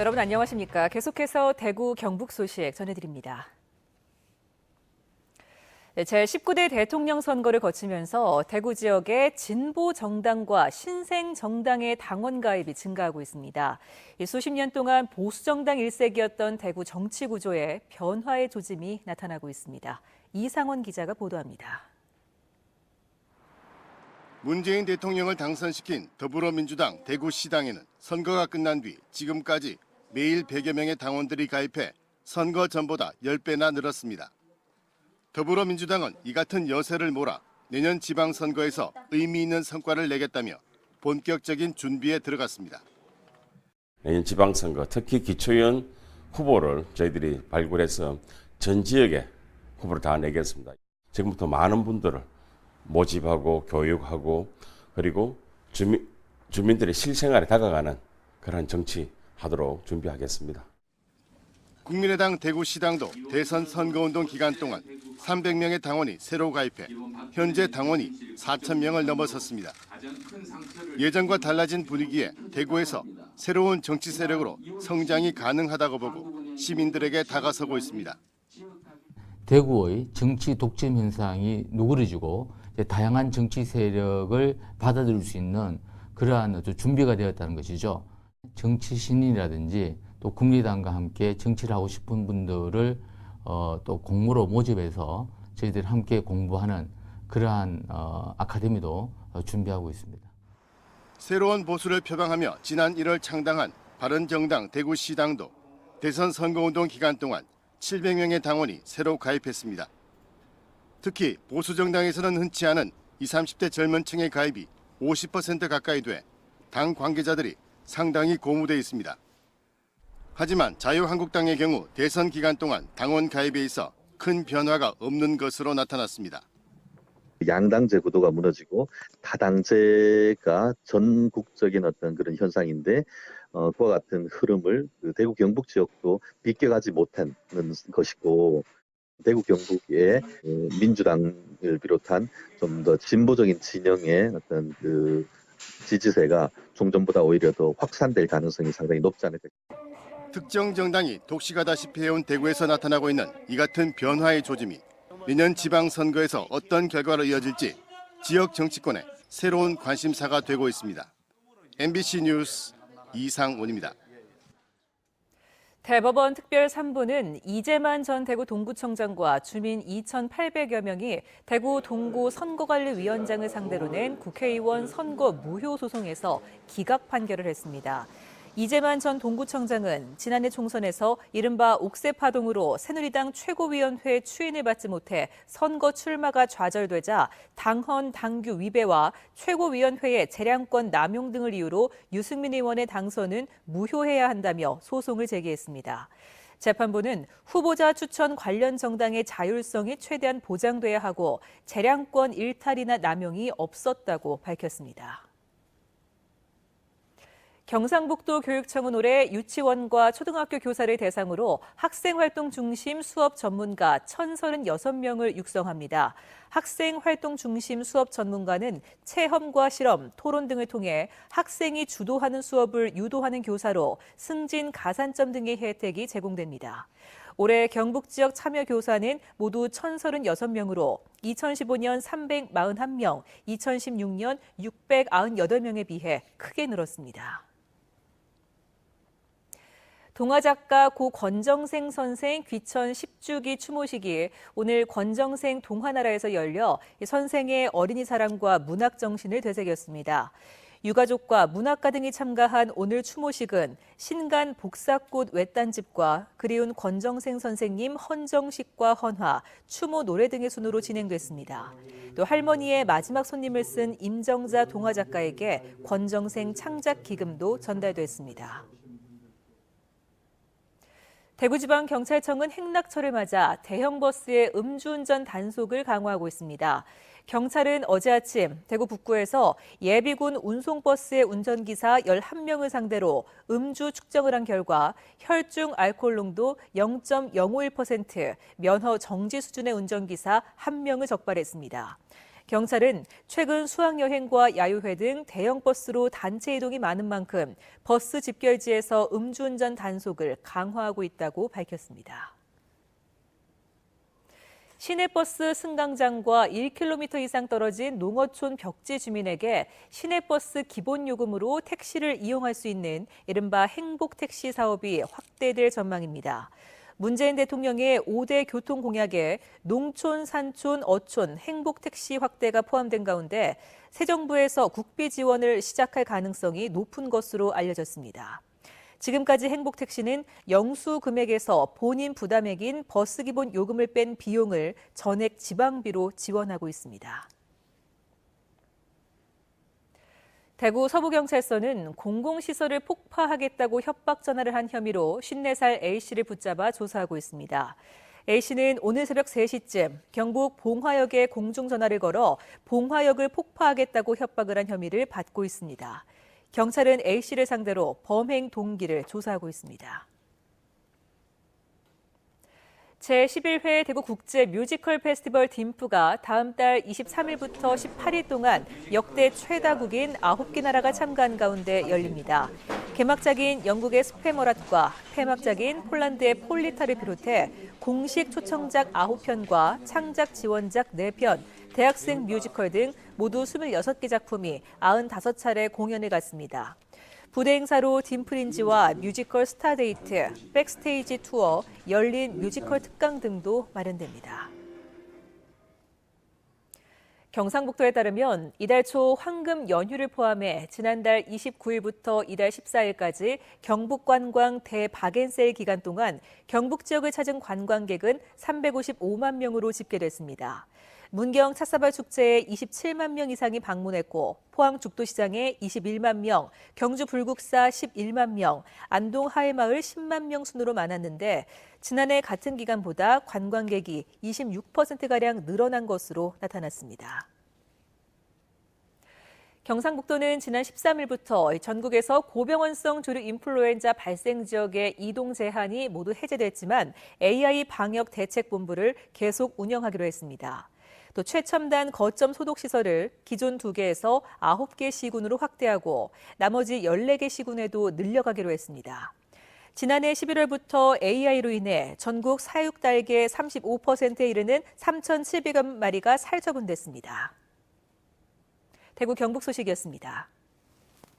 여러분 안녕하십니까? 계속해서 대구 경북 소식 전해드립니다. 제19대 대통령 선거를 거치면서 대구 지역의 진보 정당과 신생 정당의 당원 가입이 증가하고 있습니다. 수십 년 동안 보수 정당 일색이었던 대구 정치 구조에 변화의 조짐이 나타나고 있습니다. 이상원 기자가 보도합니다. 문재인 대통령을 당선시킨 더불어민주당 대구시당에는 선거가 끝난 뒤 지금까지 매일 100여 명의 당원들이 가입해 선거 전보다 10배나 늘었습니다. 더불어민주당은 이 같은 여세를 몰아 내년 지방선거에서 의미 있는 성과를 내겠다며 본격적인 준비에 들어갔습니다. 내년 지방선거, 특히 기초의원 후보를 저희들이 발굴해서 전 지역에 후보를 다 내겠습니다. 지금부터 많은 분들을 모집하고 교육하고 그리고 주민들의 실생활에 다가가는 그런 정치하도록 준비하겠습니다. 국민의당 대구시당도 대선 선거운동 기간 동안 300명의 당원이 새로 가입해 현재 당원이 4,000명을 넘어섰습니다. 예전과 달라진 분위기에 대구에서 새로운 정치 세력으로 성장이 가능하다고 보고 시민들에게 다가서고 있습니다. 대구의 정치 독점 현상이 누그러지고 다양한 정치 세력을 받아들일 수 있는 그러한 준비가 되었다는 것이죠. 정치 신인이라든지 또 국민의당과 함께 정치를 하고 싶은 분들을 또 공모로 모집해서 저희들이 함께 공부하는 그러한 아카데미도 준비하고 있습니다. 새로운 보수를 표방하며 지난 1월 창당한 바른정당 대구시당도 대선 선거운동 기간 동안 700명의 당원이 새로 가입했습니다. 특히 보수정당에서는 흔치 않은 20, 30대 젊은 층의 가입이 50% 가까이 돼 당 관계자들이 상당히 고무돼 있습니다. 하지만 자유한국당의 경우 대선 기간 동안 당원 가입에 있어 큰 변화가 없는 것으로 나타났습니다. 양당제 구도가 무너지고 다당제가 전국적인 어떤 그런 현상인데 그와 같은 흐름을 대구 경북 지역도 비껴가지 못하는 것이고 대구 경북의 민주당을 비롯한 좀 더 진보적인 진영의 어떤 그 지지세가 종전보다 오히려 더 확산될 가능성이 상당히 높지 않을까. 특정 정당이 독식하다시피 해온 대구에서 나타나고 있는 이 같은 변화의 조짐이 내년 지방선거에서 어떤 결과로 이어질지 지역 정치권에 새로운 관심사가 되고 있습니다. MBC 뉴스 이상원입니다. 대법원 특별 3부는 이재만 전 대구 동구청장과 주민 2,800여 명이 대구 동구 선거관리위원장을 상대로 낸 국회의원 선거 무효 소송에서 기각 판결을 했습니다. 이재만 전 동구청장은 지난해 총선에서 이른바 옥새 파동으로 새누리당 최고위원회 추인을 받지 못해 선거 출마가 좌절되자 당헌 당규 위배와 최고위원회의 재량권 남용 등을 이유로 유승민 의원의 당선은 무효해야 한다며 소송을 제기했습니다. 재판부는 후보자 추천 관련 정당의 자율성이 최대한 보장돼야 하고 재량권 일탈이나 남용이 없었다고 밝혔습니다. 경상북도 교육청은 올해 유치원과 초등학교 교사를 대상으로 학생활동 중심 수업 전문가 1,036명을 육성합니다. 학생활동 중심 수업 전문가는 체험과 실험, 토론 등을 통해 학생이 주도하는 수업을 유도하는 교사로 승진 가산점 등의 혜택이 제공됩니다. 올해 경북 지역 참여 교사는 모두 1,036명으로 2015년 341명, 2016년 698명에 비해 크게 늘었습니다. 동화작가 고 권정생 선생 귀천 10주기 추모식이 오늘 권정생 동화나라에서 열려 선생의 어린이 사랑과 문학 정신을 되새겼습니다. 유가족과 문학가 등이 참가한 오늘 추모식은 신간 복사꽃 외딴집과 그리운 권정생 선생님 헌정식과 헌화, 추모 노래 등의 순으로 진행됐습니다. 또 할머니의 마지막 손님을 쓴 임정자 동화작가에게 권정생 창작 기금도 전달됐습니다. 대구지방경찰청은 행락철을 맞아 대형 버스의 음주운전 단속을 강화하고 있습니다. 경찰은 어제 아침 대구 북구에서 예비군 운송버스의 운전기사 11명을 상대로 음주 측정을 한 결과 혈중 알코올 농도 0.051%, 면허 정지 수준의 운전기사 1명을 적발했습니다. 경찰은 최근 수학여행과 야유회 등 대형 버스로 단체 이동이 많은 만큼 버스 집결지에서 음주운전 단속을 강화하고 있다고 밝혔습니다. 시내버스 승강장과 1km 이상 떨어진 농어촌 벽지 주민에게 시내버스 기본요금으로 택시를 이용할 수 있는 이른바 행복택시 사업이 확대될 전망입니다. 문재인 대통령의 5대 교통 공약에 농촌, 산촌, 어촌, 행복택시 확대가 포함된 가운데 새 정부에서 국비 지원을 시작할 가능성이 높은 것으로 알려졌습니다. 지금까지 행복택시는 영수 금액에서 본인 부담액인 버스 기본 요금을 뺀 비용을 전액 지방비로 지원하고 있습니다. 대구 서부경찰서는 공공시설을 폭파하겠다고 협박 전화를 한 혐의로 54살 A씨를 붙잡아 조사하고 있습니다. A씨는 오늘 새벽 3시쯤 경북 봉화역에 공중전화를 걸어 봉화역을 폭파하겠다고 협박을 한 혐의를 받고 있습니다. 경찰은 A씨를 상대로 범행 동기를 조사하고 있습니다. 제11회 대구 국제 뮤지컬 페스티벌 딤프가 다음 달 23일부터 18일 동안 역대 최다국인 9개 나라가 참가한 가운데 열립니다. 개막작인 영국의 스페머랏과 폐막작인 폴란드의 폴리타를 비롯해 공식 초청작 9편과 창작 지원작 4편, 대학생 뮤지컬 등 모두 26개 작품이 95차례 공연을 갔습니다. 부대 행사로 딤프린지와 뮤지컬 스타데이트, 백스테이지 투어, 열린 뮤지컬 특강 등도 마련됩니다. 경상북도에 따르면 이달 초 황금 연휴를 포함해 지난달 29일부터 이달 14일까지 경북관광 대박앤세일 기간 동안 경북 지역을 찾은 관광객은 355만 명으로 집계됐습니다. 문경 찻사발 축제에 27만 명 이상이 방문했고 포항 죽도시장에 21만 명, 경주 불국사 11만 명, 안동 하회마을 10만 명 순으로 많았는데 지난해 같은 기간보다 관광객이 26%가량 늘어난 것으로 나타났습니다. 경상북도는 지난 13일부터 전국에서 고병원성 조류 인플루엔자 발생 지역의 이동 제한이 모두 해제됐지만 AI 방역 대책본부를 계속 운영하기로 했습니다. 또 최첨단 거점 소독 시설을 기존 2개에서 9개 시군으로 확대하고 나머지 14개 시군에도 늘려가기로 했습니다. 지난해 11월부터 AI로 인해 전국 사육달개 35%에 이르는 3,700여 마리가 살처분됐습니다. 대구 경북 소식이었습니다.